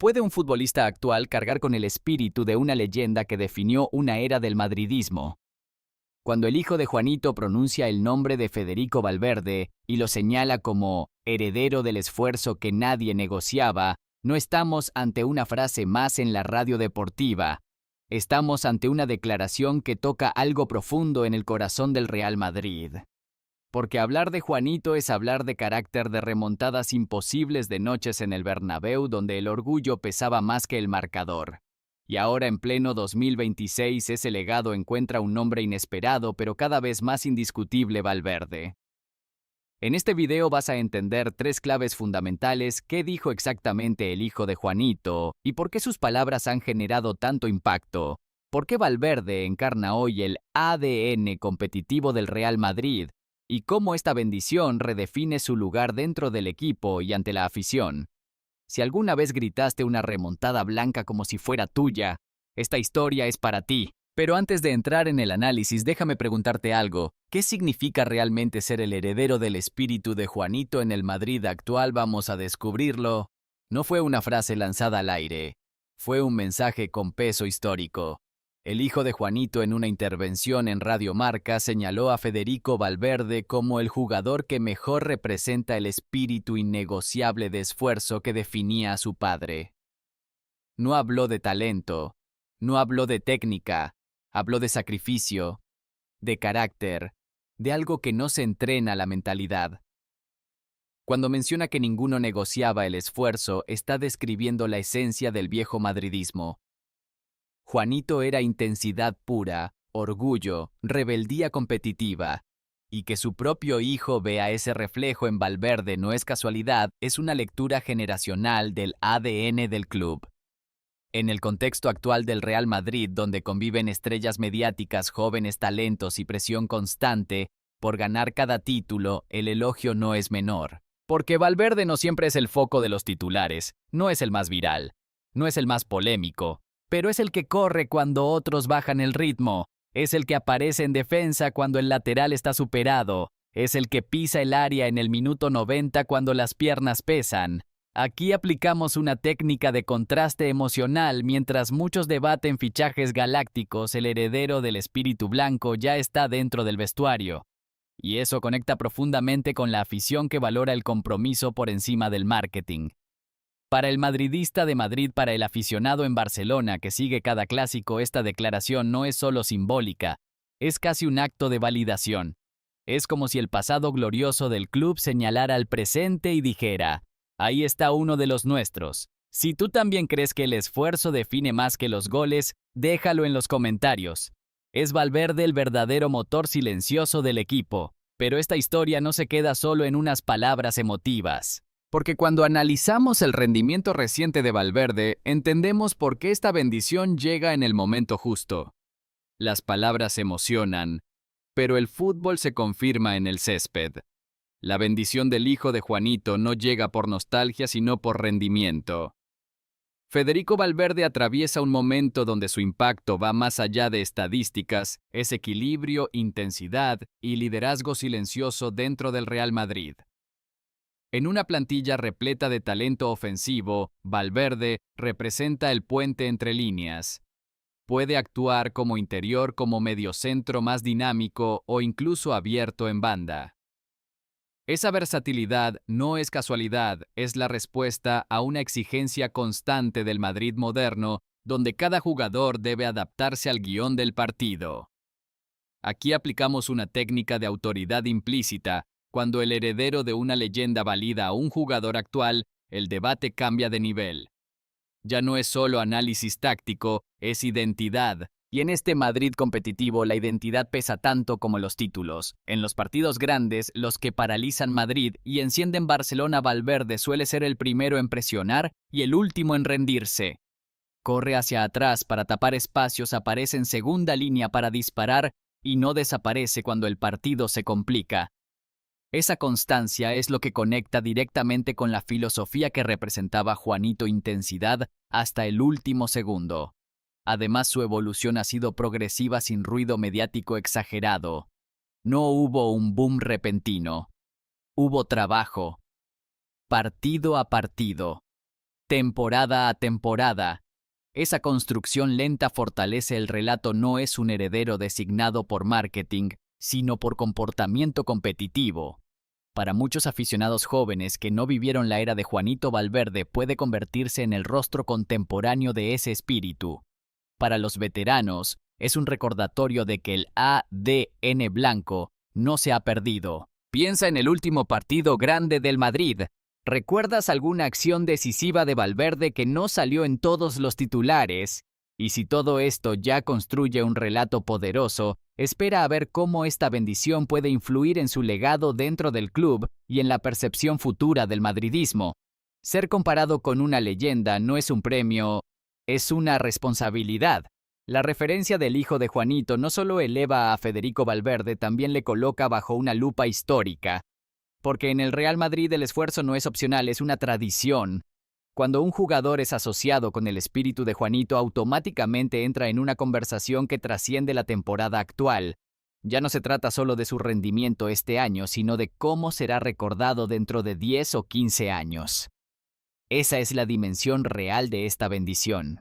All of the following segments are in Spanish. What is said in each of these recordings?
¿Puede un futbolista actual cargar con el espíritu de una leyenda que definió una era del madridismo? Cuando el hijo de Juanito pronuncia el nombre de Federico Valverde y lo señala como heredero del esfuerzo que nadie negociaba, no estamos ante una frase más en la radio deportiva. Estamos ante una declaración que toca algo profundo en el corazón del Real Madrid. Porque hablar de Juanito es hablar de carácter, de remontadas imposibles, de noches en el Bernabéu donde el orgullo pesaba más que el marcador. Y ahora en pleno 2026 ese legado encuentra un nombre inesperado pero cada vez más indiscutible: Valverde. En este video vas a entender 3 claves fundamentales: qué dijo exactamente el hijo de Juanito y por qué sus palabras han generado tanto impacto, por qué Valverde encarna hoy el ADN competitivo del Real Madrid, y cómo esta bendición redefine su lugar dentro del equipo y ante la afición. Si alguna vez gritaste una remontada blanca como si fuera tuya, esta historia es para ti. Pero antes de entrar en el análisis, déjame preguntarte algo. ¿Qué significa realmente ser el heredero del espíritu de Juanito en el Madrid actual? Vamos a descubrirlo. No fue una frase lanzada al aire. Fue un mensaje con peso histórico. El hijo de Juanito, en una intervención en Radio Marca, señaló a Federico Valverde como el jugador que mejor representa el espíritu innegociable de esfuerzo que definía a su padre. No habló de talento, no habló de técnica, habló de sacrificio, de carácter, de algo que no se entrena: la mentalidad. Cuando menciona que ninguno negociaba el esfuerzo, está describiendo la esencia del viejo madridismo. Juanito era intensidad pura, orgullo, rebeldía competitiva. Y que su propio hijo vea ese reflejo en Valverde no es casualidad, es una lectura generacional del ADN del club. En el contexto actual del Real Madrid, donde conviven estrellas mediáticas, jóvenes talentos y presión constante por ganar cada título, el elogio no es menor. Porque Valverde no siempre es el foco de los titulares, no es el más viral, no es el más polémico, pero es el que corre cuando otros bajan el ritmo, es el que aparece en defensa cuando el lateral está superado, es el que pisa el área en el minuto 90 cuando las piernas pesan. Aquí aplicamos una técnica de contraste emocional. Mientras muchos debaten fichajes galácticos, el heredero del espíritu blanco ya está dentro del vestuario. Y eso conecta profundamente con la afición que valora el compromiso por encima del marketing. Para el madridista de Madrid, para el aficionado en Barcelona que sigue cada clásico, esta declaración no es solo simbólica, es casi un acto de validación. Es como si el pasado glorioso del club señalara al presente y dijera: ahí está uno de los nuestros. Si tú también crees que el esfuerzo define más que los goles, déjalo en los comentarios. Es Valverde el verdadero motor silencioso del equipo, pero esta historia no se queda solo en unas palabras emotivas. Porque cuando analizamos el rendimiento reciente de Valverde, entendemos por qué esta bendición llega en el momento justo. Las palabras emocionan, pero el fútbol se confirma en el césped. La bendición del hijo de Juanito no llega por nostalgia, sino por rendimiento. Federico Valverde atraviesa un momento donde su impacto va más allá de estadísticas, es equilibrio, intensidad y liderazgo silencioso dentro del Real Madrid. En una plantilla repleta de talento ofensivo, Valverde representa el puente entre líneas. Puede actuar como interior, como mediocentro más dinámico o incluso abierto en banda. Esa versatilidad no es casualidad, es la respuesta a una exigencia constante del Madrid moderno, donde cada jugador debe adaptarse al guión del partido. Aquí aplicamos una técnica de autoridad implícita. Cuando el heredero de una leyenda valida a un jugador actual, el debate cambia de nivel. Ya no es solo análisis táctico, es identidad. Y en este Madrid competitivo, la identidad pesa tanto como los títulos. En los partidos grandes, los que paralizan Madrid y encienden Barcelona, Valverde suele ser el primero en presionar y el último en rendirse. Corre hacia atrás para tapar espacios, aparece en segunda línea para disparar y no desaparece cuando el partido se complica. Esa constancia es lo que conecta directamente con la filosofía que representaba Juanito: intensidad hasta el último segundo. Además, su evolución ha sido progresiva, sin ruido mediático exagerado. No hubo un boom repentino. Hubo trabajo, partido a partido. temporada a temporada. Esa construcción lenta fortalece el relato. No es un heredero designado por marketing, sino por comportamiento competitivo. Para muchos aficionados jóvenes que no vivieron la era de Juanito Valverde, puede convertirse en el rostro contemporáneo de ese espíritu. Para los veteranos, es un recordatorio de que el ADN blanco no se ha perdido. Piensa en el último partido grande del Madrid. ¿Recuerdas alguna acción decisiva de Valverde que no salió en todos los titulares? Y si todo esto ya construye un relato poderoso, espera a ver cómo esta bendición puede influir en su legado dentro del club y en la percepción futura del madridismo. Ser comparado con una leyenda no es un premio, es una responsabilidad. La referencia del hijo de Juanito no solo eleva a Federico Valverde, también le coloca bajo una lupa histórica. Porque en el Real Madrid el esfuerzo no es opcional, es una tradición. Cuando un jugador es asociado con el espíritu de Juanito, automáticamente entra en una conversación que trasciende la temporada actual. Ya no se trata solo de su rendimiento este año, sino de cómo será recordado dentro de 10 o 15 años. Esa es la dimensión real de esta bendición.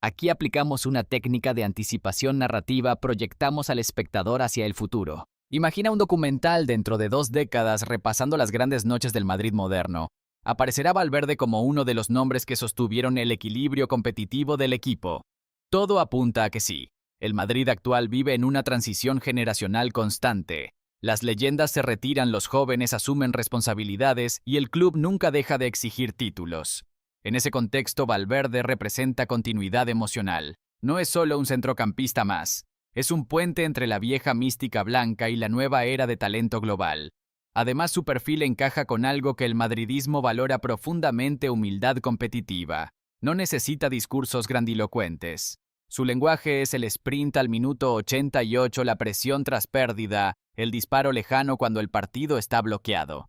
Aquí aplicamos una técnica de anticipación narrativa, proyectamos al espectador hacia el futuro. Imagina un documental dentro de 2 décadas repasando las grandes noches del Madrid moderno. Aparecerá Valverde como uno de los nombres que sostuvieron el equilibrio competitivo del equipo. Todo apunta a que sí. El Madrid actual vive en una transición generacional constante. Las leyendas se retiran, los jóvenes asumen responsabilidades y el club nunca deja de exigir títulos. En ese contexto, Valverde representa continuidad emocional. No es solo un centrocampista más. Es un puente entre la vieja mística blanca y la nueva era de talento global. Además, su perfil encaja con algo que el madridismo valora profundamente: humildad competitiva. No necesita discursos grandilocuentes. Su lenguaje es el sprint al minuto 88, la presión tras pérdida, el disparo lejano cuando el partido está bloqueado.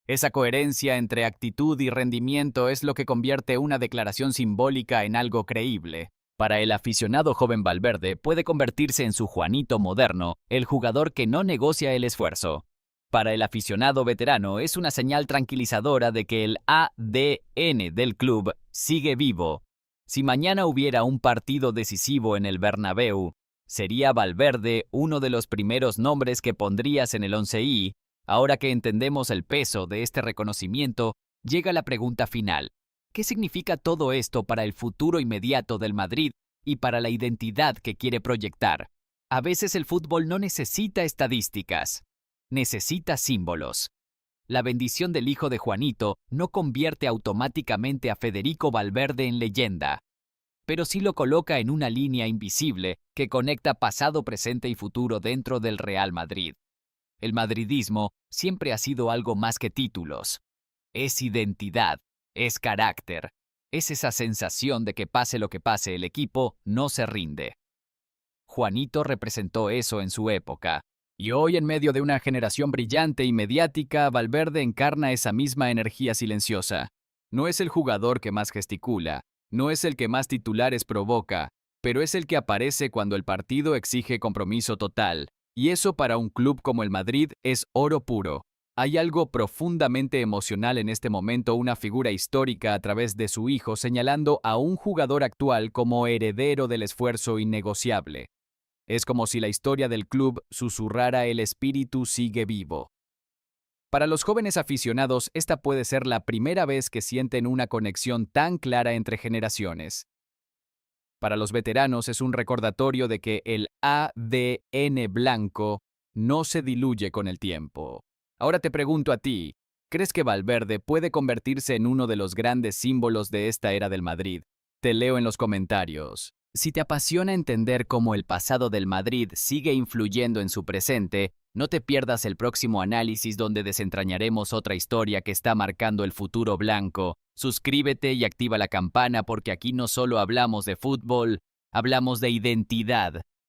Esa coherencia entre actitud y rendimiento es lo que convierte una declaración simbólica en algo creíble. Para el aficionado joven, Valverde puede convertirse en su Juanito moderno, el jugador que no negocia el esfuerzo. Para el aficionado veterano es una señal tranquilizadora de que el ADN del club sigue vivo. Si mañana hubiera un partido decisivo en el Bernabéu, ¿sería Valverde uno de los primeros nombres que pondrías en el 11? Ahora que entendemos el peso de este reconocimiento, llega la pregunta final. ¿Qué significa todo esto para el futuro inmediato del Madrid y para la identidad que quiere proyectar? A veces el fútbol no necesita estadísticas, necesita símbolos. La bendición del hijo de Juanito no convierte automáticamente a Federico Valverde en leyenda, pero sí lo coloca en una línea invisible que conecta pasado, presente y futuro dentro del Real Madrid. El madridismo siempre ha sido algo más que títulos. Es identidad, es carácter, es esa sensación de que pase lo que pase, el equipo no se rinde. Juanito representó eso en su época, y hoy, en medio de una generación brillante y mediática, Valverde encarna esa misma energía silenciosa. No es el jugador que más gesticula, no es el que más titulares provoca, pero es el que aparece cuando el partido exige compromiso total. Y eso, para un club como el Madrid, es oro puro. Hay algo profundamente emocional en este momento, una figura histórica a través de su hijo señalando a un jugador actual como heredero del esfuerzo innegociable. Es como si la historia del club susurrara: el espíritu sigue vivo. Para los jóvenes aficionados, esta puede ser la primera vez que sienten una conexión tan clara entre generaciones. Para los veteranos es un recordatorio de que el ADN blanco no se diluye con el tiempo. Ahora te pregunto a ti, ¿crees que Valverde puede convertirse en uno de los grandes símbolos de esta era del Madrid? Te leo en los comentarios. Si te apasiona entender cómo el pasado del Madrid sigue influyendo en su presente, no te pierdas el próximo análisis donde desentrañaremos otra historia que está marcando el futuro blanco. Suscríbete y activa la campana porque aquí no solo hablamos de fútbol, hablamos de identidad,